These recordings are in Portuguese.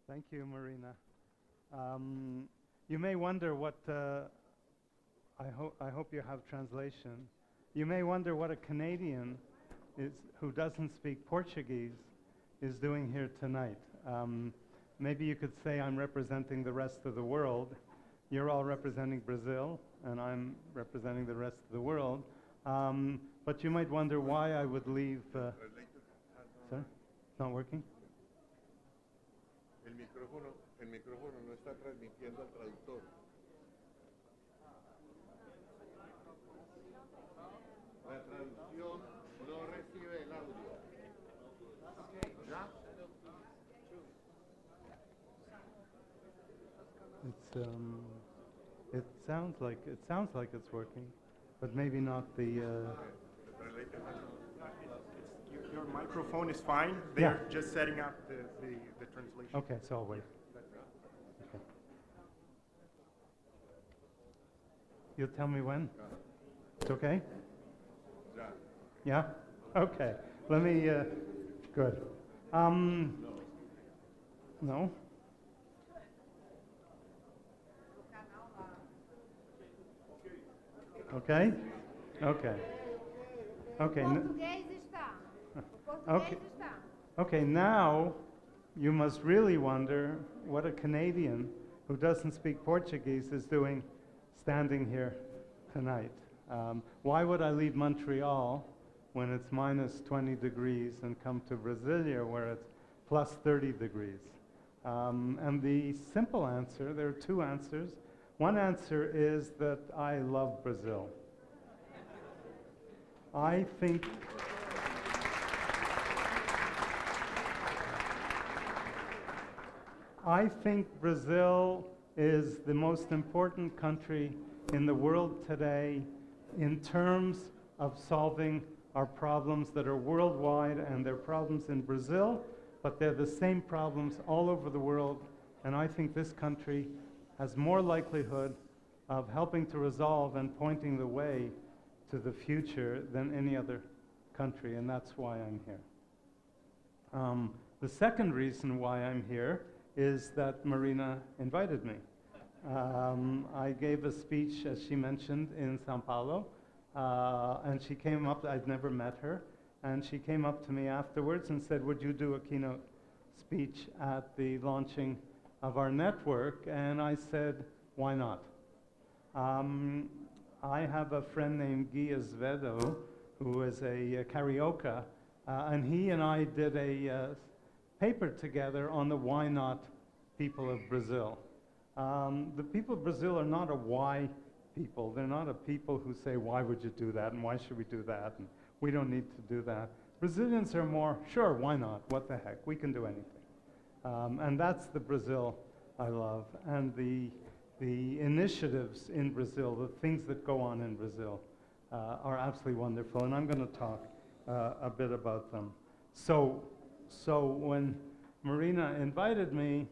Thank you, Marina. You may wonder what, I hope you have translation. You may wonder what a Canadian who doesn't speak Portuguese is doing here tonight. Maybe you could say I'm representing the rest of the world. You're all representing Brazil, and I'm representing the rest of the world. But you might wonder why I would leave. Sorry? It's not working? El micrófono no está transmitiendo al traductor. La traducción no recibe el audio. ¿Ya? It sounds like it's working, but maybe not the. Your microphone is fine. They're just setting up the translation. Okay, so I'll wait. Okay. You'll tell me when? It's okay? Yeah? Okay. Let me, good. No? Okay? Okay. Okay. Português está. O Okay. português está. Okay, now you must really wonder what a Canadian who doesn't speak Portuguese is doing standing here tonight. Why would I leave Montreal when it's minus 20 degrees and come to Brasilia where it's plus 30 degrees? And the simple answer, there are two answers. One answer is that I love Brazil. I think Brazil is the most important country in the world today in terms of solving our problems that are worldwide, and they're problems in Brazil, but they're the same problems all over the world, and I think this country has more likelihood of helping to resolve and pointing the way to the future than any other country, and that's why I'm here. The second reason why I'm here is that Marina invited me. I gave a speech, as she mentioned, in Sao Paulo, and she came up, I'd never met her, and she came up to me afterwards and said, would you do a keynote speech at the launching of our network? And I said, why not? I have a friend named Guy Azevedo, who is a carioca, and he and I did a paper together on the why not people of Brazil. The people of Brazil are not a why people. They're not a people who say, why would you do that, and why should we do that, and we don't need to do that. Brazilians are more, sure, why not, what the heck, we can do anything. And that's the Brazil I love, and the initiatives in Brazil, the things that go on in Brazil are absolutely wonderful, and I'm going to talk a bit about them. So when Marina invited me,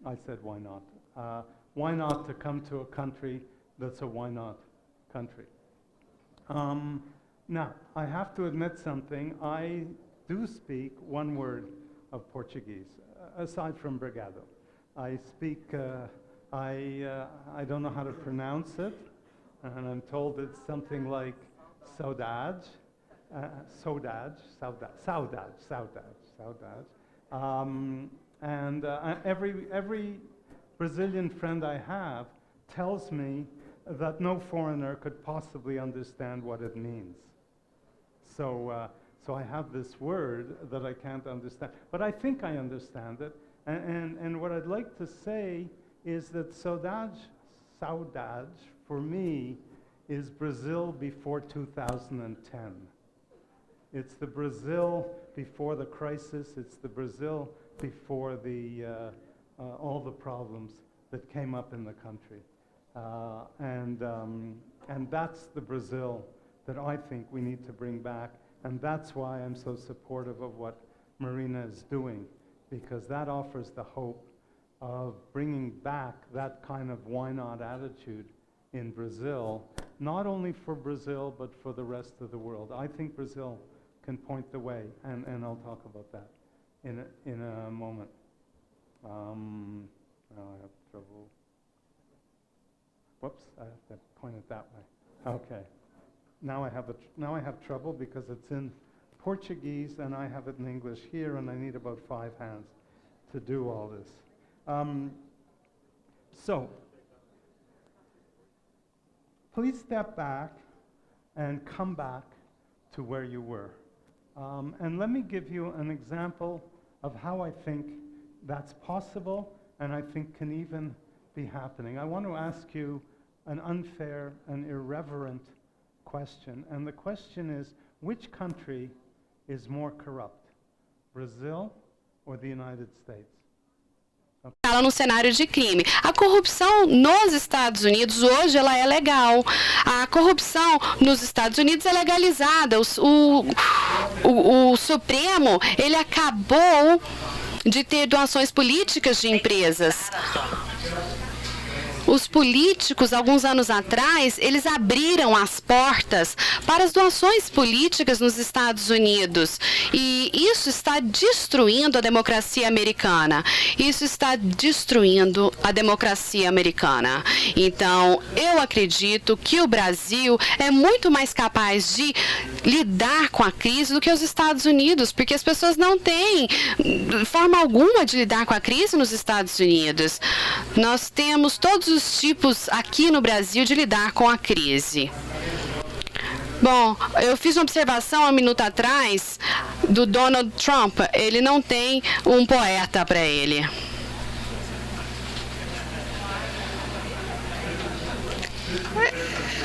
I said, why not? Why not to come to a country that's a why not country? Now, I have to admit something. I do speak one word of Portuguese, aside from Brigado. I speak, I don't know how to pronounce it, and I'm told it's something like saudade, saudade. And every Brazilian friend I have tells me that no foreigner could possibly understand what it means. So I have this word that I can't understand, but I think I understand it. And what I'd like to say is that saudade for me is Brazil before 2010. It's the Brazil before the crisis. It's the Brazil before all the problems that came up in the country. And that's the Brazil that I think we need to bring back. And that's why I'm so supportive of what Marina is doing, because that offers the hope of bringing back that kind of why not attitude in Brazil, not only for Brazil, but for the rest of the world. I think Brazil can point the way, and I'll talk about that in a moment. Now I have trouble. Whoops, I have to point it that way. Okay. Now I have trouble because it's in Portuguese and I have it in English here, and I need about 5 hands to do all this. So, please step back and come back to where you were. And let me give you an example of how I think that's possible and I think can even be happening. I want to ask you an unfair and irreverent question. And the question is, which country is more corrupt, Brazil or the United States? Ela no cenário de crime. A corrupção nos Estados Unidos hoje ela é legal. A corrupção nos Estados Unidos é legalizada. O Supremo ele acabou de ter doações políticas de empresas. Os políticos, alguns anos atrás, eles abriram as portas para as doações políticas nos Estados Unidos. E isso está destruindo a democracia americana. Isso está destruindo a democracia americana. Então, eu acredito que o Brasil é muito mais capaz de lidar com a crise do que os Estados Unidos, porque as pessoas não têm forma alguma de lidar com a crise nos Estados Unidos. Nós temos todos os tipos aqui no Brasil de lidar com a crise. Bom, eu fiz uma observação há um minuto atrás do Donald Trump. Ele não tem um poeta para ele.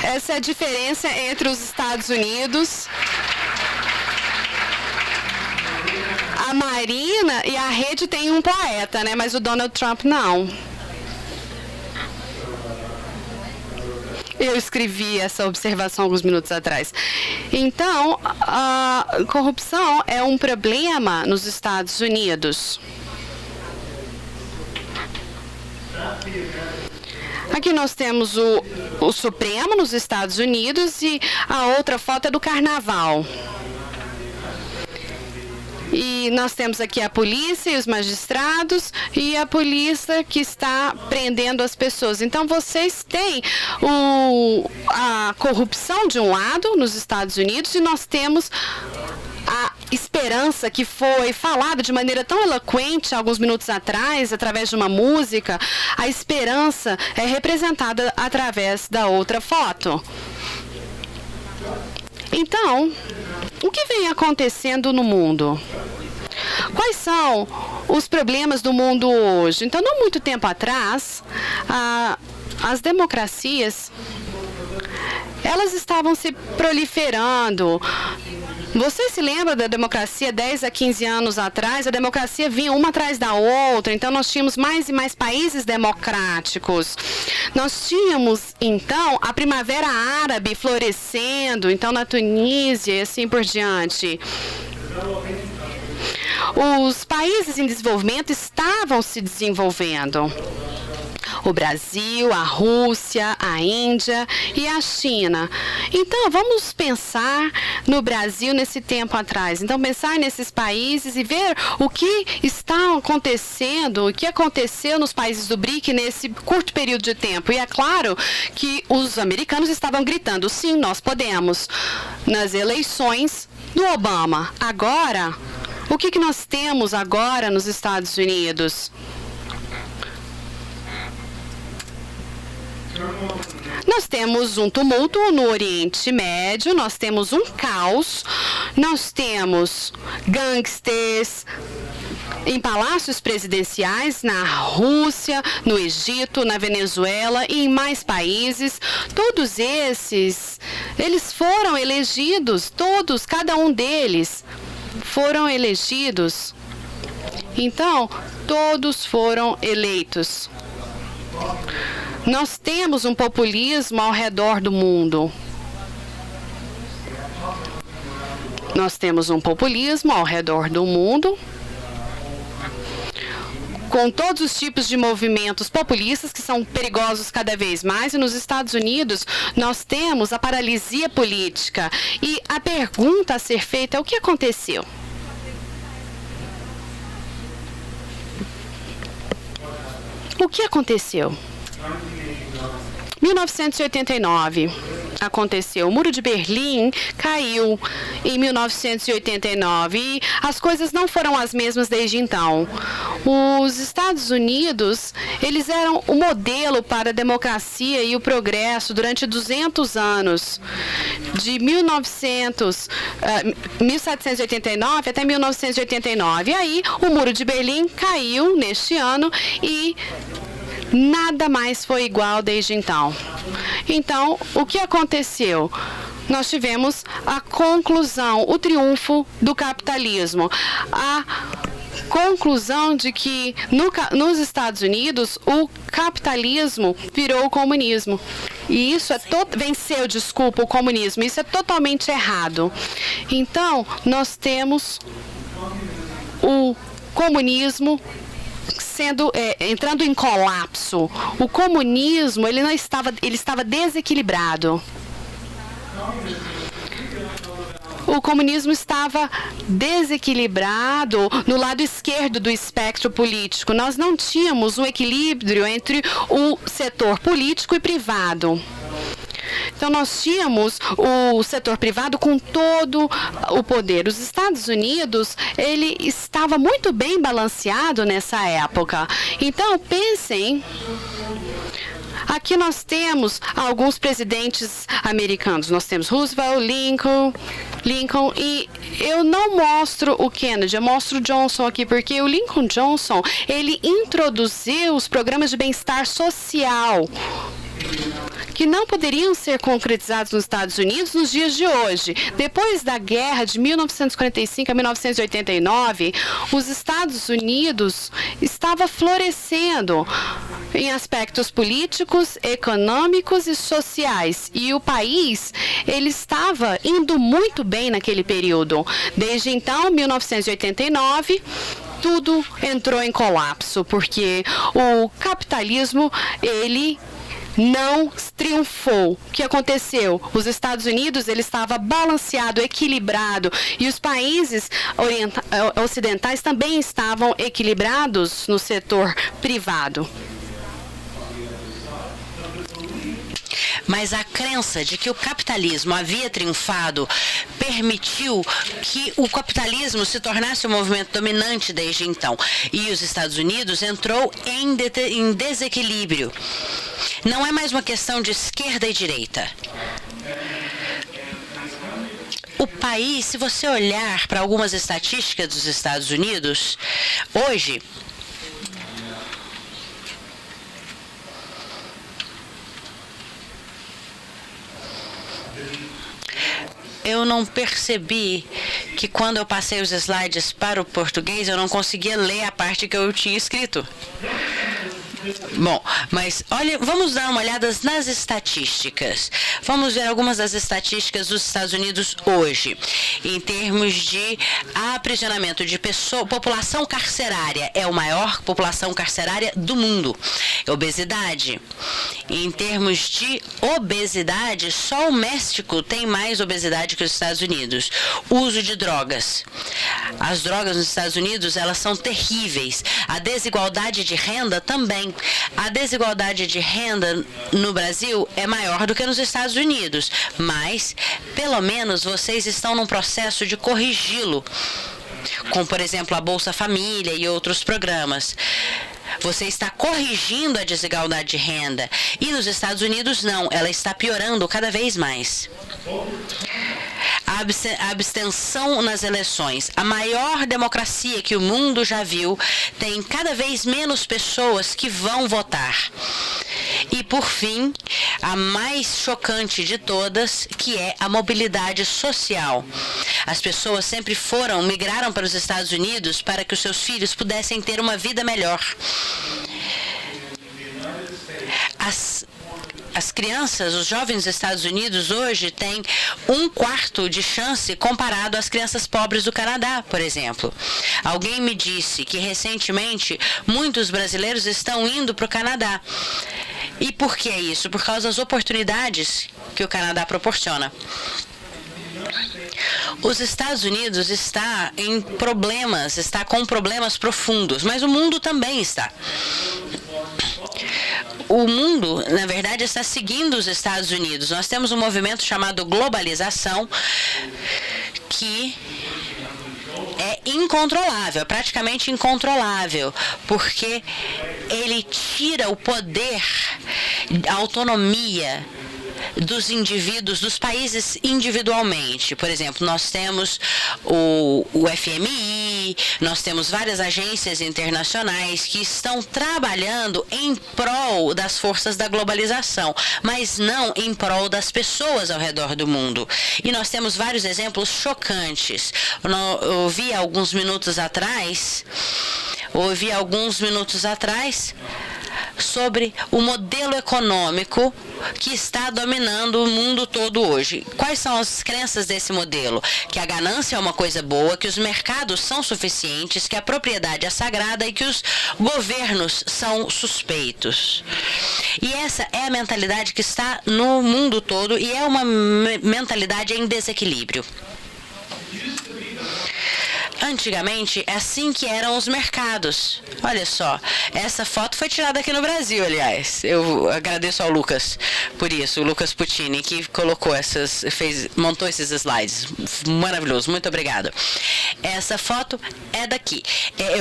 Essa é a diferença entre os Estados Unidos, a Marina e a Rede tem um poeta, né? Mas o Donald Trump não. Eu escrevi essa observação alguns minutos atrás. Então, a corrupção é um problema nos Estados Unidos. Aqui nós temos o Supremo nos Estados Unidos e a outra foto é do Carnaval. E nós temos aqui a polícia e os magistrados e a polícia que está prendendo as pessoas. Então, vocês têm a corrupção de um lado nos Estados Unidos e nós temos a esperança que foi falada de maneira tão eloquente alguns minutos atrás, através de uma música. A esperança é representada através da outra foto. Então, o que vem acontecendo no mundo? Quais são os problemas do mundo hoje? Então, não muito tempo atrás, as democracias, elas estavam se proliferando. Você se lembra da democracia 10 a 15 anos atrás? A democracia vinha uma atrás da outra, então nós tínhamos mais e mais países democráticos. Nós tínhamos, então, a Primavera Árabe florescendo, então na Tunísia e assim por diante. Os países em desenvolvimento estavam se desenvolvendo. O Brasil, a Rússia, a Índia e a China. Então, vamos pensar no Brasil nesse tempo atrás. Então, pensar nesses países e ver o que está acontecendo, o que aconteceu nos países do BRIC nesse curto período de tempo. E é claro que os americanos estavam gritando, sim, nós podemos. Nas eleições do Obama. Agora, o que nós temos agora nos Estados Unidos? Nós temos um tumulto no Oriente Médio, nós temos um caos, nós temos gangsters em palácios presidenciais na Rússia, no Egito, na Venezuela e em mais países. Todos esses, eles foram elegidos, todos, cada um deles foram elegidos. Então, todos foram eleitos. Nós temos um populismo ao redor do mundo. Nós temos um populismo ao redor do mundo, com todos os tipos de movimentos populistas que são perigosos cada vez mais. E nos Estados Unidos, nós temos a paralisia política. E a pergunta a ser feita é: o que aconteceu? O que aconteceu? 1989 aconteceu. O Muro de Berlim caiu em 1989 e as coisas não foram as mesmas desde então. Os Estados Unidos, eles eram o modelo para a democracia e o progresso durante 200 anos, de 1789 até 1989. E aí, o Muro de Berlim caiu neste ano e nada mais foi igual desde então. Então, o que aconteceu? Nós tivemos a conclusão, o triunfo do capitalismo. A conclusão de que nos Estados Unidos o capitalismo virou o comunismo. E isso venceu, desculpa, o comunismo. Isso é totalmente errado. Então, nós temos o comunismo entrando em colapso. O comunismo, ele estava desequilibrado. O comunismo estava desequilibrado no lado esquerdo do espectro político. Nós não tínhamos um equilíbrio entre o setor político e privado. Então, nós tínhamos o setor privado com todo o poder. Os Estados Unidos, ele estava muito bem balanceado nessa época. Então, pensem, aqui nós temos alguns presidentes americanos. Nós temos Roosevelt, Lincoln, e eu não mostro o Kennedy, eu mostro o Johnson aqui, porque o Lincoln Johnson, ele introduziu os programas de bem-estar social que não poderiam ser concretizados nos Estados Unidos nos dias de hoje. Depois da guerra de 1945 a 1989, os Estados Unidos estava florescendo em aspectos políticos, econômicos e sociais. E o país, ele estava indo muito bem naquele período. Desde então, 1989, tudo entrou em colapso, porque o capitalismo, ele não triunfou. O que aconteceu? Os Estados Unidos, ele estava balanceado, equilibrado, e os países ocidentais também estavam equilibrados no setor privado. Mas a crença de que o capitalismo havia triunfado permitiu que o capitalismo se tornasse o movimento dominante desde então. E os Estados Unidos entrou em desequilíbrio. Não é mais uma questão de esquerda e direita. O país, se você olhar para algumas estatísticas dos Estados Unidos, hoje, eu não percebi que quando eu passei os slides para o português, eu não conseguia ler a parte que eu tinha escrito. Bom, mas olha, vamos dar uma olhada nas estatísticas. Vamos ver algumas das estatísticas dos Estados Unidos hoje. Em termos de aprisionamento de população carcerária, é a maior população carcerária do mundo. Obesidade. Em termos de obesidade, só o México tem mais obesidade que os Estados Unidos. Uso de drogas. As drogas nos Estados Unidos, elas são terríveis. A desigualdade de renda também. A desigualdade de renda no Brasil é maior do que nos Estados Unidos, mas, pelo menos, vocês estão num processo de corrigi-lo, como, por exemplo, a Bolsa Família e outros programas. Você está corrigindo a desigualdade de renda. E nos Estados Unidos, não. Ela está piorando cada vez mais. A abstenção nas eleições. A maior democracia que o mundo já viu tem cada vez menos pessoas que vão votar. E, por fim, a mais chocante de todas, que é a mobilidade social. As pessoas sempre migraram para os Estados Unidos para que os seus filhos pudessem ter uma vida melhor. As crianças, os jovens dos Estados Unidos hoje têm 1/4 de chance comparado às crianças pobres do Canadá, por exemplo. Alguém me disse que recentemente muitos brasileiros estão indo para o Canadá. E por que isso? Por causa das oportunidades que o Canadá proporciona. Os Estados Unidos está com problemas profundos, mas o mundo também está. O mundo, na verdade, está seguindo os Estados Unidos. Nós temos um movimento chamado globalização que é incontrolável, praticamente incontrolável, porque ele tira o poder, a autonomia dos indivíduos, dos países individualmente. Por exemplo, nós temos o FMI, nós temos várias agências internacionais que estão trabalhando em prol das forças da globalização, mas não em prol das pessoas ao redor do mundo. E nós temos vários exemplos chocantes. Eu ouvi alguns minutos atrás sobre o modelo econômico que está dominando o mundo todo hoje. Quais são as crenças desse modelo? Que a ganância é uma coisa boa, que os mercados são suficientes, que a propriedade é sagrada e que os governos são suspeitos. E essa é a mentalidade que está no mundo todo e é uma mentalidade em desequilíbrio. Antigamente, é assim que eram os mercados. Olha só, essa foto foi tirada aqui no Brasil, aliás. Eu agradeço ao Lucas por isso, o Lucas Puccini, que colocou montou esses slides. Maravilhoso, muito obrigado. Essa foto é daqui.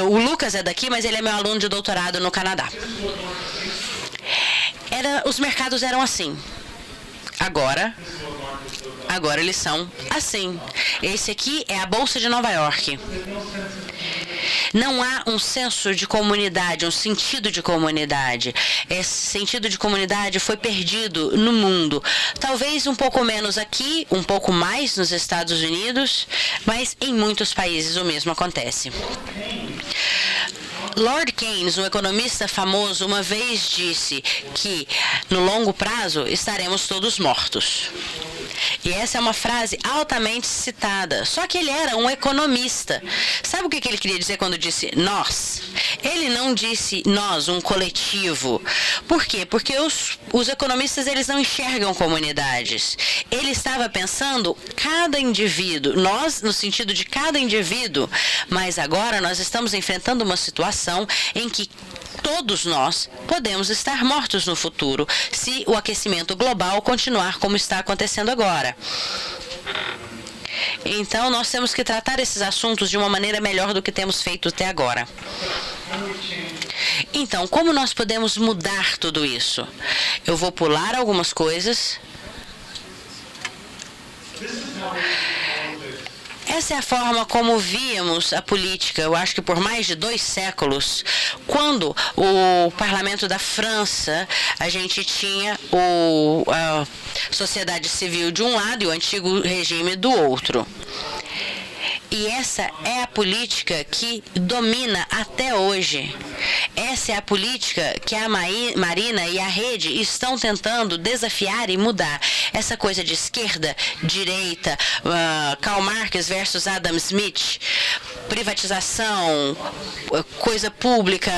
O Lucas é daqui, mas ele é meu aluno de doutorado no Canadá. Os mercados eram assim. Agora eles são assim. Esse aqui é a Bolsa de Nova York. Não há um senso de comunidade, um sentido de comunidade. Esse sentido de comunidade foi perdido no mundo. Talvez um pouco menos aqui, um pouco mais nos Estados Unidos, mas em muitos países o mesmo acontece. Lord Keynes, um economista famoso, uma vez disse que no longo prazo estaremos todos mortos. E essa é uma frase altamente citada. Só que ele era um economista. Sabe o que ele queria dizer quando disse nós? Ele não disse nós, um coletivo. Por quê? Porque os economistas eles não enxergam comunidades. Ele estava pensando cada indivíduo, nós no sentido de cada indivíduo, mas agora nós estamos enfrentando uma situação em que todos nós podemos estar mortos no futuro se o aquecimento global continuar como está acontecendo agora. Então, nós temos que tratar esses assuntos de uma maneira melhor do que temos feito até agora. Então, como nós podemos mudar tudo isso? Eu vou pular algumas coisas. Essa é a forma como víamos a política, eu acho que por mais de 2 séculos, quando o parlamento da França, a gente tinha a sociedade civil de um lado e o antigo regime do outro. E essa é a política que domina até hoje. Essa é a política que a Marina e a Rede estão tentando desafiar e mudar. Essa coisa de esquerda, direita, Karl Marx versus Adam Smith, privatização, coisa pública,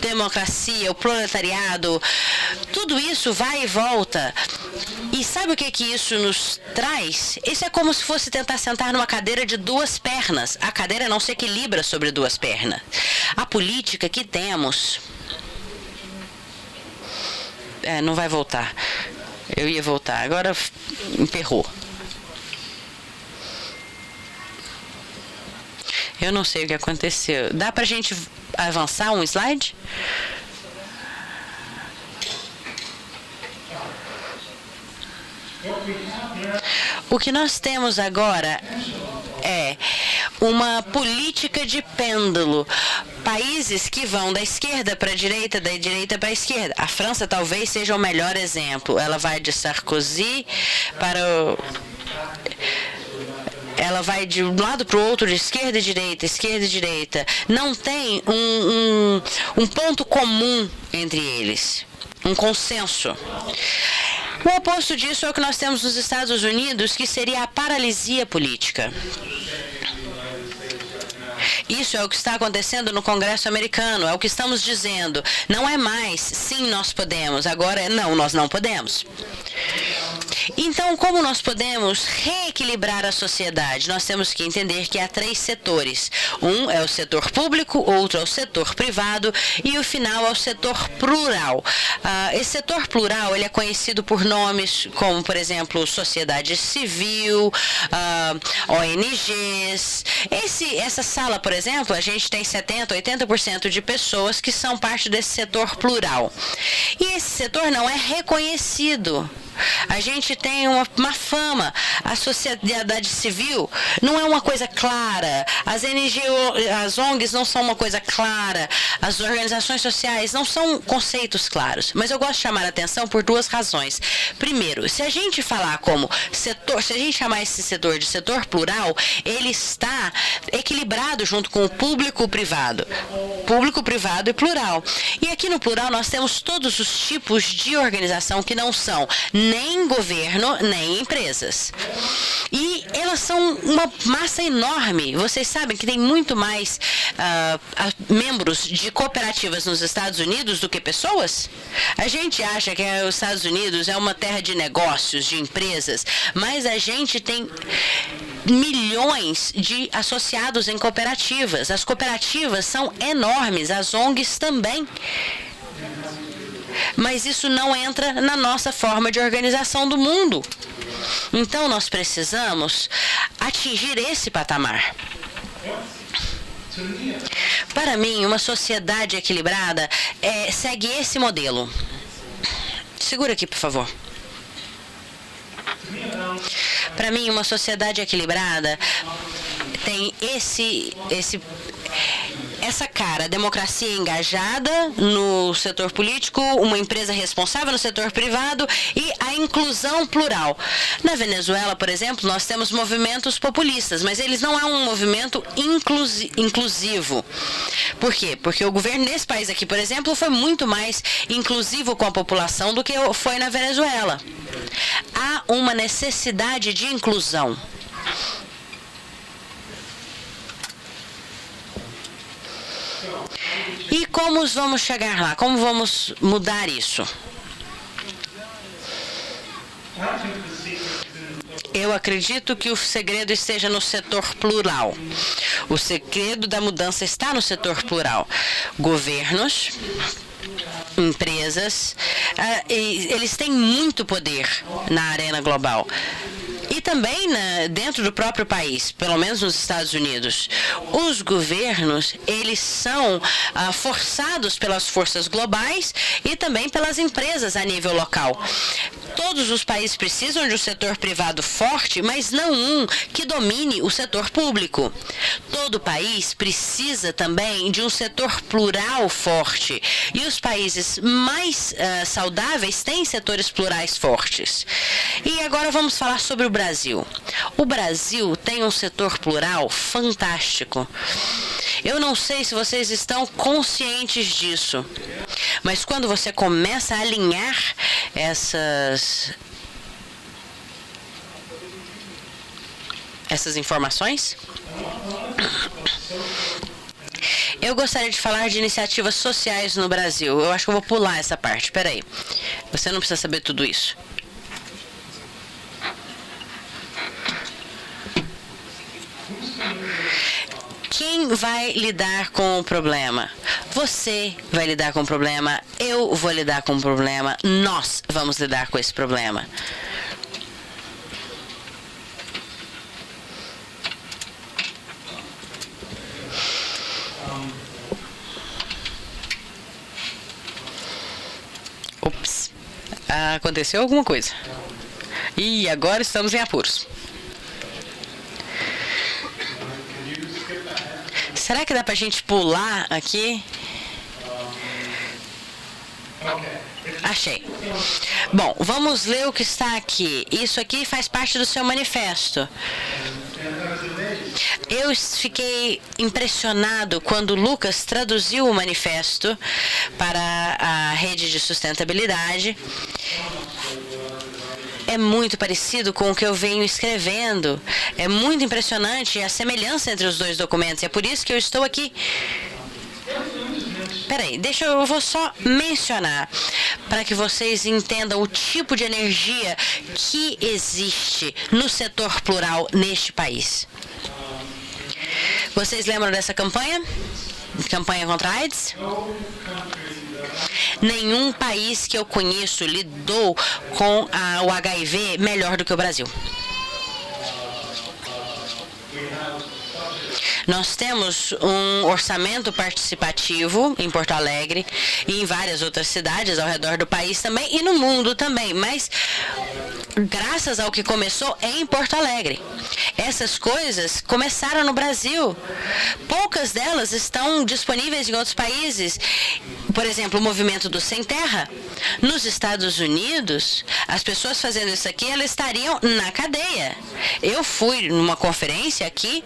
democracia, o proletariado, tudo isso vai e volta. E sabe o que isso nos traz? Isso é como se fosse tentar sentar numa cadeira de 2 pernas. A cadeira não se equilibra sobre 2 pernas. A política que temos... não vai voltar. Eu ia voltar. Agora emperrou. Eu não sei o que aconteceu. Dá pra gente avançar um slide? O que nós temos agora é uma política de pêndulo. Países que vão da esquerda para a direita, da direita para a esquerda. A França talvez seja o melhor exemplo. Ela vai de Sarkozy para ela vai de um lado para o outro, de esquerda e direita, esquerda e direita. Não tem um ponto comum entre eles, um consenso. O oposto disso é o que nós temos nos Estados Unidos, que seria a paralisia política. Isso é o que está acontecendo no Congresso americano, é o que estamos dizendo. Não é mais, sim, nós podemos, agora é não, nós não podemos. Então, como nós podemos reequilibrar a sociedade? Nós temos que entender que há 3 setores. Um é o setor público, outro é o setor privado e o final é o setor plural. Esse setor plural ele é conhecido por nomes como, por exemplo, sociedade civil, ONGs. Essa sala, por exemplo, a gente tem 70%, 80% de pessoas que são parte desse setor plural. E esse setor não é reconhecido. A gente tem uma fama. A sociedade civil não é uma coisa clara. As ONGs não são uma coisa clara. As organizações sociais não são conceitos claros. Mas eu gosto de chamar a atenção por 2 razões. Primeiro, se a gente falar como setor, se a gente chamar esse setor de setor plural, ele está equilibrado junto com o público, privado. Público, privado e plural. E aqui no plural nós temos todos os tipos de organização que não são nem governo, nem empresas. E elas são uma massa enorme. Vocês sabem que tem muito mais membros de cooperativas nos Estados Unidos do que pessoas? A gente acha que os Estados Unidos é uma terra de negócios, de empresas, mas a gente tem milhões de associados em cooperativas. As cooperativas são enormes, as ONGs também. Mas isso não entra na nossa forma de organização do mundo. Então, nós precisamos atingir esse patamar. Para mim, uma sociedade equilibrada segue esse modelo. Segura aqui, por favor. Para mim, uma sociedade equilibrada tem essa cara, democracia engajada no setor político, uma empresa responsável no setor privado e a inclusão plural. Na Venezuela, por exemplo, nós temos movimentos populistas, mas eles não é um movimento inclusivo. Por quê? Porque o governo nesse país aqui, por exemplo, foi muito mais inclusivo com a população do que foi na Venezuela. Há uma necessidade de inclusão. E como vamos chegar lá? Como vamos mudar isso? Eu acredito que o segredo esteja no setor plural. O segredo da mudança está no setor plural. Governos, empresas, eles têm muito poder na arena global. E também dentro do próprio país, pelo menos nos Estados Unidos. Os governos, eles são forçados pelas forças globais e também pelas empresas a nível local. Todos os países precisam de um setor privado forte, mas não um que domine o setor público. Todo país precisa também de um setor plural forte. E os países mais saudáveis têm setores plurais fortes. E agora vamos falar sobre o Brasil. O Brasil tem um setor plural fantástico. Eu não sei se vocês estão conscientes disso, mas quando você começa a alinhar essas informações, eu gostaria de falar de iniciativas sociais no Brasil. Eu acho que eu vou pular essa parte. Espera aí. Você não precisa saber tudo isso. Quem vai lidar com o problema? Você vai lidar com o problema, eu vou lidar com o problema, nós vamos lidar com esse problema. Ops, aconteceu alguma coisa. E agora estamos em apuros. Será que dá pra gente pular aqui? Achei. Bom, vamos ler o que está aqui. Isso aqui faz parte do seu manifesto. Eu fiquei impressionado quando o Lucas traduziu o manifesto para a rede de sustentabilidade. É muito parecido com o que eu venho escrevendo. É muito impressionante a semelhança entre os dois documentos. É por isso que eu estou aqui. Peraí, eu vou só mencionar para que vocês entendam o tipo de energia que existe no setor plural neste país. Vocês lembram dessa campanha? Campanha contra a AIDS? Nenhum país que eu conheço lidou com o HIV melhor do que o Brasil. Nós temos um orçamento participativo em Porto Alegre e em várias outras cidades ao redor do país também e no mundo também, mas graças ao que começou em Porto Alegre. Essas coisas começaram no Brasil. Poucas delas estão disponíveis em outros países. Por exemplo, o movimento do Sem Terra. Nos Estados Unidos, as pessoas fazendo isso aqui, elas estariam na cadeia. Eu fui numa conferência aqui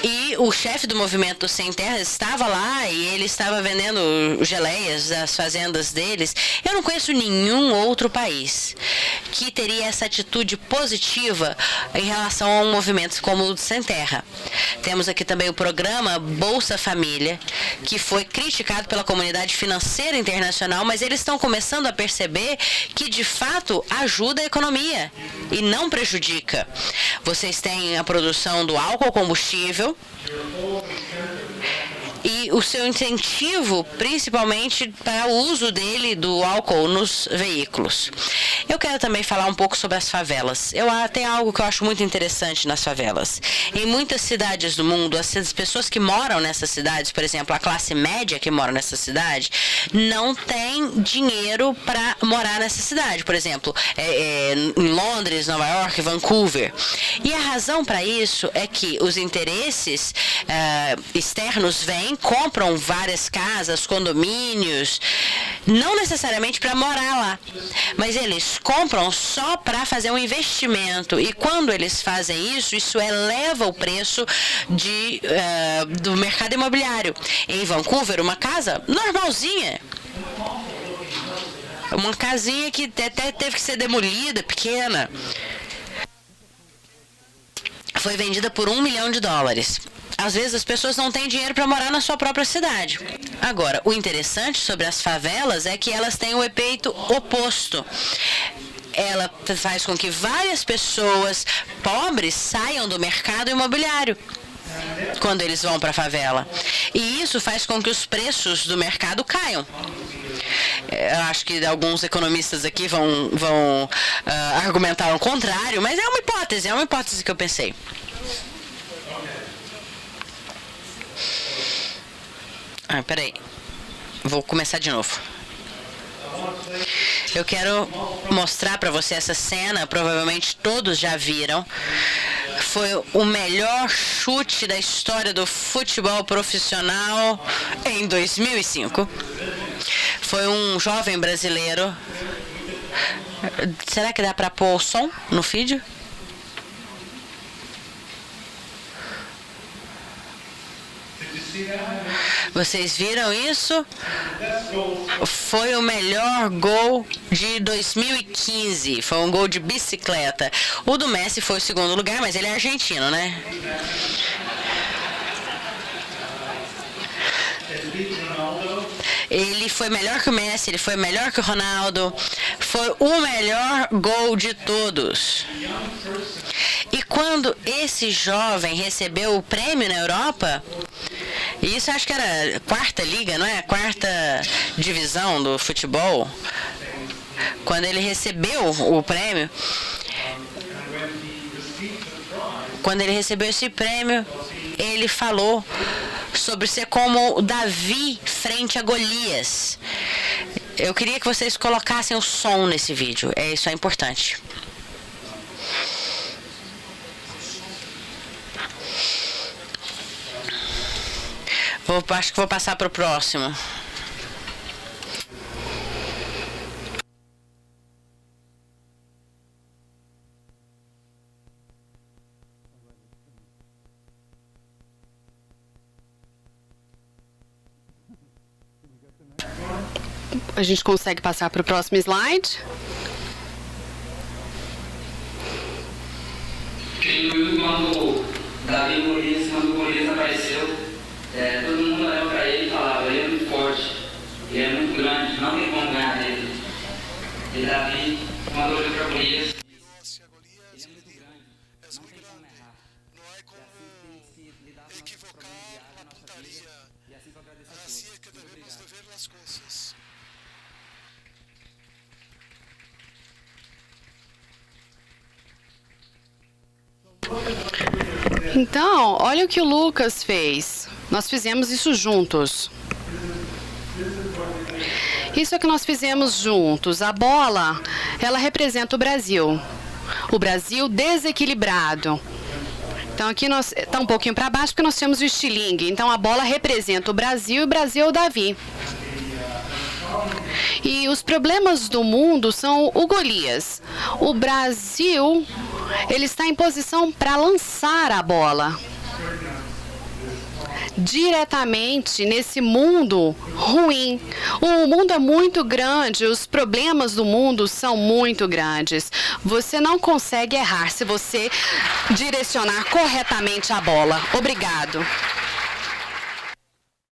e o chefe do movimento do Sem Terra estava lá e ele estava vendendo geleias das fazendas deles. Eu não conheço nenhum outro país que teria essa atitude positiva em relação a um movimento como o do Sem Terra. Temos aqui também o programa Bolsa Família, que foi criticado pela comunidade financeira internacional, mas eles estão começando a perceber que, de fato, ajuda a economia e não prejudica. Vocês têm a produção do álcool combustível e o seu incentivo, principalmente para o uso dele, do álcool, nos veículos. Eu quero também falar um pouco sobre as favelas. Tem algo que eu acho muito interessante nas favelas. Em muitas cidades do mundo, as pessoas que moram nessas cidades, por exemplo, a classe média que mora nessa cidade, não tem dinheiro para morar nessa cidade. Por exemplo, em Londres, Nova York, Vancouver. E a razão para isso é que os interesses externos vêm, compram várias casas, condomínios, não necessariamente para morar lá, mas eles compram só para fazer um investimento. E quando eles fazem isso, isso eleva o preço do mercado imobiliário. Em Vancouver, uma casa normalzinha, uma casinha que até teve que ser demolida, pequena, foi vendida por $1 milhão. Às vezes as pessoas não têm dinheiro para morar na sua própria cidade. Agora, o interessante sobre as favelas é que elas têm o efeito oposto. Ela faz com que várias pessoas pobres saiam do mercado imobiliário quando eles vão para a favela. E isso faz com que os preços do mercado caiam. Eu acho que alguns economistas aqui vão argumentar o contrário, mas é uma hipótese que eu pensei. Peraí. Vou começar de novo. Eu quero mostrar para você essa cena, provavelmente todos já viram. Foi o melhor chute da história do futebol profissional em 2005. Foi um jovem brasileiro. Será que dá para pôr o som no vídeo? Vocês viram isso? Foi o melhor gol de 2015. Foi um gol de bicicleta. O do Messi foi o segundo lugar, mas ele é argentino, né? Ele foi melhor que o Messi, ele foi melhor que o Ronaldo. Foi o melhor gol de todos. E quando esse jovem recebeu o prêmio na Europa, isso acho que era a quarta liga, não é? A quarta divisão do futebol. Quando ele recebeu o prêmio, ele falou sobre ser como Davi frente a Golias. Eu queria que vocês colocassem o som nesse vídeo. Isso é importante. Acho que vou passar para o próximo. A gente consegue passar para o próximo slide? Quando Davi Golias, quando o Golias apareceu, todo mundo olhava para ele e falava, ele é muito provocar la puntería y así es que debemos de ver las cosas. Então, olha o que o Lucas fez. Nós fizemos isso juntos. Isso é o que nós fizemos juntos. A bola, ela representa o Brasil. O Brasil desequilibrado. Então aqui nós está um pouquinho para baixo porque nós temos o estilingue. Então a bola representa o Brasil e o Brasil é o Davi. E os problemas do mundo são o Golias. O Brasil, ele está em posição para lançar a bola diretamente nesse mundo ruim. O mundo é muito grande, os problemas do mundo são muito grandes. Você não consegue errar se você direcionar corretamente a bola. Obrigado.